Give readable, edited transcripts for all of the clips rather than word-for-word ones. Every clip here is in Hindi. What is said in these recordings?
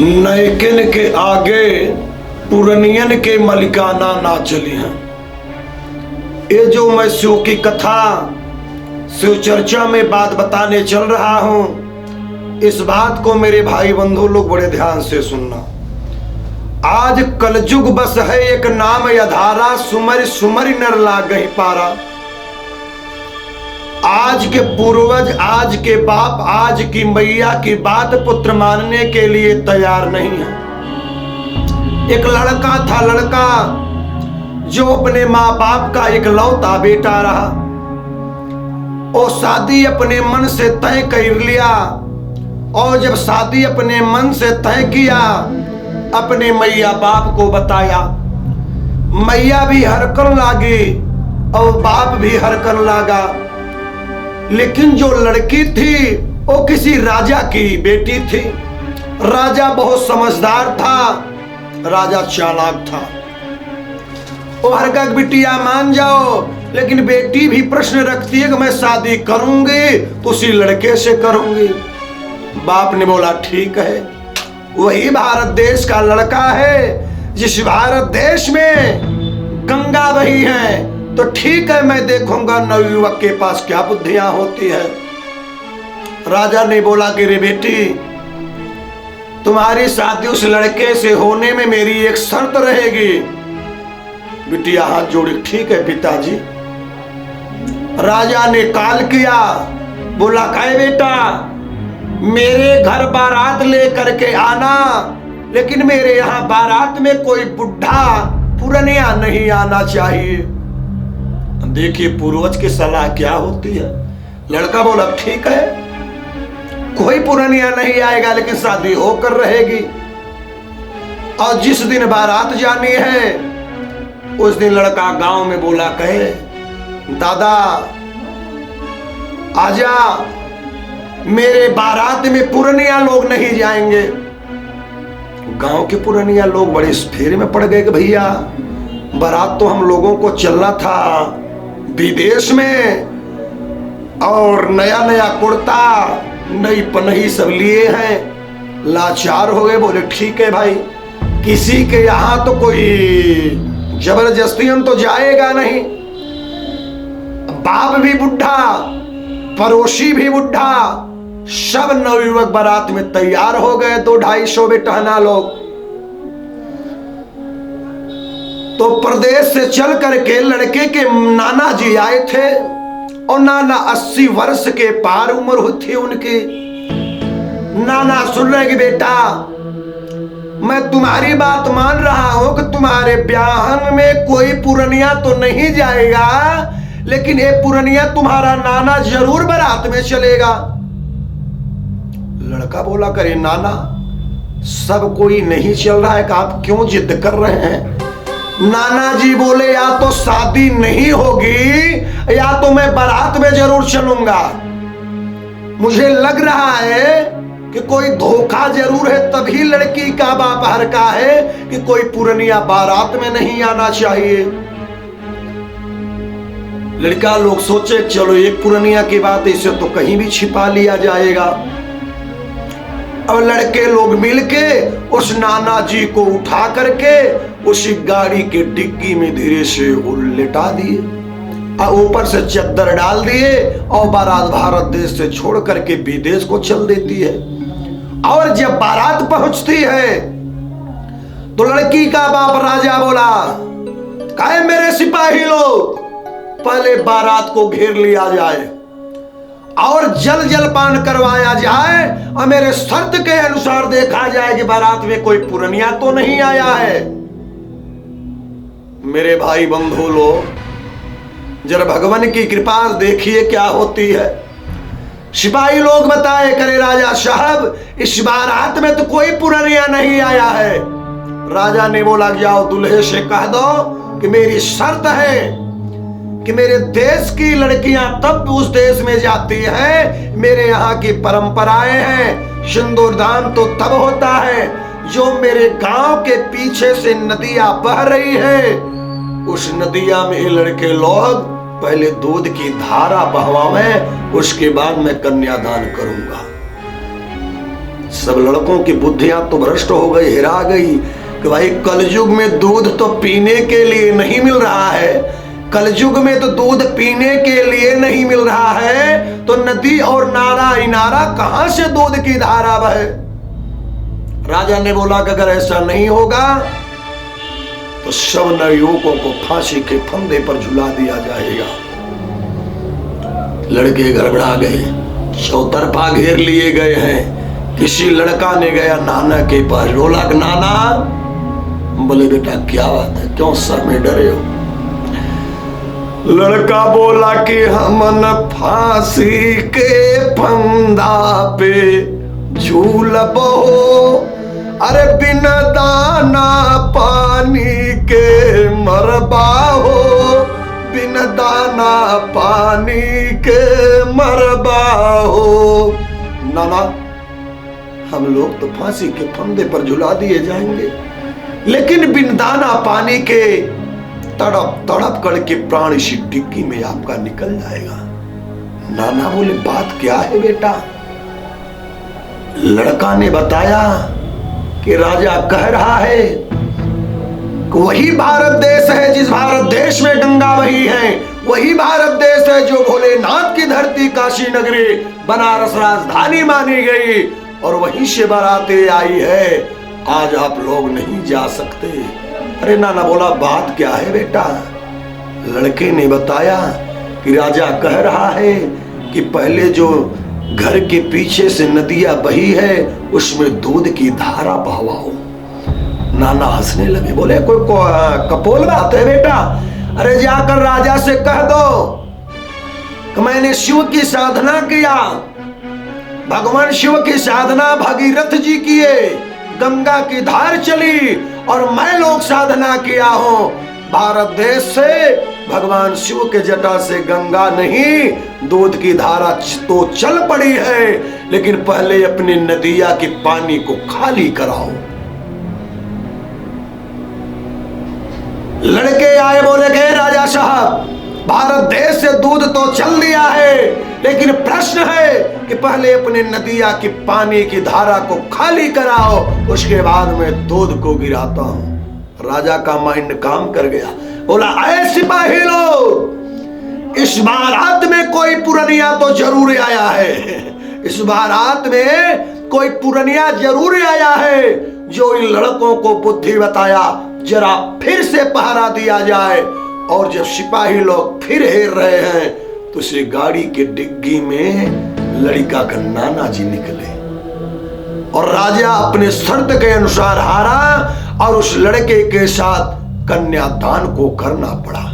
नैकिन के आगे पुरनियन के मलिकाना ना चली हैं। ये जो मैं शिव की कथा शिव चर्चा में बात बताने चल रहा हूं, इस बात को मेरे भाई बंधु लोग बड़े ध्यान से सुनना। आज कलयुग बस है एक नाम यधारा, सुमर सुमर नर लागहि पारा। आज के पूर्वज, आज के बाप, आज की मैया की बात पुत्र मानने के लिए तैयार नहीं है। एक लड़का था, लड़का जो अपने माँ बाप का इकलौता बेटा रहा। और शादी अपने मन से तय कर लिया, और जब शादी अपने मन से तय किया, अपने मैया बाप को बताया। मैया भी हरकन लागी और बाप भी हरकन लागा। लेकिन जो लड़की थी वो किसी राजा की बेटी थी। राजा बहुत समझदार था, राजा चालाक था। वो हर का बिटिया मान जाओ, लेकिन बेटी भी प्रश्न रखती है कि मैं शादी करूंगी तो उसी लड़के से करूंगी। बाप ने बोला ठीक है, वही भारत देश का लड़का है, जिस भारत देश में गंगा बही है, तो ठीक है मैं देखूंगा नवयुवक के पास क्या बुद्धियां होती है। राजा ने बोला कि रे बेटी, तुम्हारी शादी उस लड़के से होने में मेरी एक शर्त रहेगी। बिटिया हाथ जोड़ी, ठीक है पिताजी। राजा ने काल किया, बोला काय बेटा, मेरे घर बारात लेकर के आना, लेकिन मेरे यहाँ बारात में कोई बुढ़ा पुरनिया नहीं आना चाहिए। देखिए पूर्वज की सलाह क्या होती है। लड़का बोला ठीक है, कोई पुरनिया नहीं आएगा, लेकिन शादी होकर रहेगी। और जिस दिन बारात जानी है, उस दिन लड़का गांव में बोला कहे, दादा आजा, मेरे बारात में पुरनिया लोग नहीं जाएंगे। गांव के पुरनिया लोग बड़े फेरे में पड़ गए कि भैया बारात तो हम लोगों को चलना था विदेश में, और नया नया कुर्ता नई पनही सब लिए हैं। लाचार हो गए, बोले ठीक है भाई, किसी के यहाँ तो कोई जबरदस्ती हम तो जाएगा नहीं। बाप भी बुढ़ा, पड़ोसी भी बुढ़ा, सब नवयुवक बारात में तैयार हो गए। 200-250 बेटहना लोग तो प्रदेश से चल करके लड़के के नाना जी आए थे, और नाना 80 वर्ष के पार उम्र हुई थी उनकी। नाना सुन रहे कि बेटा, मैं तुम्हारी बात मान रहा हूं कि तुम्हारे ब्याहन में कोई पुरनिया तो नहीं जाएगा, लेकिन एक पुरनिया तुम्हारा नाना जरूर बारात में चलेगा। लड़का बोला करे नाना, सब कोई नहीं चल रहा है कि आप क्यों जिद कर रहे हैं। नाना जी बोले या तो शादी नहीं होगी, या तो मैं बारात में जरूर चलूंगा। मुझे लग रहा है कि कोई धोखा जरूर है, तभी लड़की का बाप हरका है कि कोई पुरनिया बारात में नहीं आना चाहिए। लड़का लोग सोचे चलो एक पुरनिया की बात, इसे तो कहीं भी छिपा लिया जाएगा। और लड़के लोग मिलके उस नाना जी को उठा करके उसी गाड़ी के डिग्गी में धीरे से उलटा दिए, और ऊपर से चद्दर डाल दिए, और बारात भारत देश से छोड़ करके विदेश को चल देती है। और जब बारात पहुंचती है तो लड़की का बाप राजा बोला, काहे मेरे सिपाही लोग, पहले बारात को घेर लिया जाए और जल जलपान करवाया जाए, और मेरे शर्त के अनुसार देखा जाए कि बारात में कोई पुरनिया तो नहीं आया है। मेरे भाई बंधु लोग जरा भगवान की कृपा देखिए क्या होती है। सिपाही लोग बताए करे राजा साहब, इस बारात में तो कोई पुरनिया नहीं आया है। राजा ने बोला जाओ दूल्हे से कह दो कि मेरी शर्त है कि मेरे देश की लड़कियां तब उस देश में जाती हैं, मेरे यहाँ की परंपराएं हैं, सिंदूरदान तो तब होता है जो मेरे गांव के पीछे से नदियां बह रही है, उस नदिया में ये लड़के लोग पहले दूध की धारा बहवावें, उसके बाद मैं कन्यादान करूंगा। सब लड़कों की बुद्धियां तो भ्रष्ट हो गई, हिरा गई कि भाई कलयुग में दूध तो पीने के लिए नहीं मिल रहा है, कलयुग में तो दूध पीने के लिए नहीं मिल रहा है, तो नदी और नारा इनारा कहां से दूध की धारा बहे। राजा ने बोला कि अगर ऐसा नहीं होगा तो सब नवयुवकों को फांसी के फंदे पर झुला दिया जाएगा। लड़के गड़बड़ा गए, चौतरफा घेर लिए गए हैं। किसी लड़का ने गया नाना के पास, रोला नाना, बोले बेटा क्या बात है, क्यों सर में डरे हो? लड़का बोला कि हमन फांसी के फंदा पे झूलबो, अरे बिना दाना पानी के मरबा हो, बिना दाना पानी के मरबा हो। नाना हम लोग तो फांसी के फंदे पर झुला दिए जाएंगे, लेकिन बिन दाना पानी के तड़प तड़प करके प्राण इसी डिग्गी में आपका निकल जाएगा। नाना बोले बात क्या है बेटा? लड़का ने बताया कि राजा कह रहा है कि वही भारत देश है जिस भारत देश में गंगा बही है, वही भारत देश है जो भोलेनाथ की धरती काशी नगरी बनारस राजधानी मानी गई, और वहीं से बारातें आई है। आज आप लोग नहीं जा सकते। अरे नाना बोला बात क्या है बेटा? लड़के ने बताया कि राजा कह रहा है कि पहले जो घर के पीछे से नदियां बही है उसमें दूध की धारा बहवाओ। नाना हंसने लगे, बोले कोई कपोल बात है बेटा? अरे जाकर राजा से कह दो कि मैंने शिव की साधना किया, भगवान शिव की साधना भगीरथ जी किए, गंगा की धार चली, और मैं लोक साधना किया हूं। भारत देश से भगवान शिव के जटा से गंगा नहीं दूध की धारा तो चल पड़ी है, लेकिन पहले अपनी नदिया के पानी को खाली कराओ। लड़के आए, बोले गए राजा साहब भारत देश से दूध तो चल दिया है, लेकिन प्रश्न है कि पहले अपने नदिया की पानी की धारा को खाली कराओ, उसके बाद में दूध को गिराता हूं। राजा का माइंड काम कर गया, बोला ऐ सिपाही लोग, इस बारात में कोई पुरनिया तो जरूर आया है, इस बारात में कोई पुरनिया जरूर आया है जो इन लड़कों को बुद्धि बताया, जरा फिर से पहरा दिया जाए। और जब सिपाही लोग फिर हेर रहे हैं तो उसे गाड़ी के डिग्गी में लड़का का नाना जी निकले, और राजा अपने शर्त के अनुसार हारा और उस लड़के के साथ कन्यादान को करना पड़ा।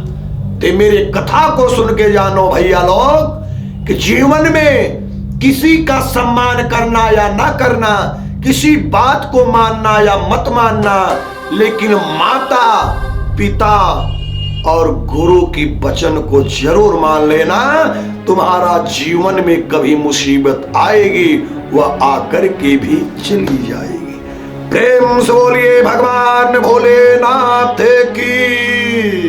ते मेरे कथा को सुन के जानो भैया लोग कि जीवन में किसी का सम्मान करना या ना करना, किसी बात को मानना या मत मानना, लेकिन माता पिता और गुरु की वचन को जरूर मान लेना। तुम्हारा जीवन में कभी मुसीबत आएगी वह आकर के भी चली जाएगी। प्रेम से बोलिए भगवान भोलेनाथ की।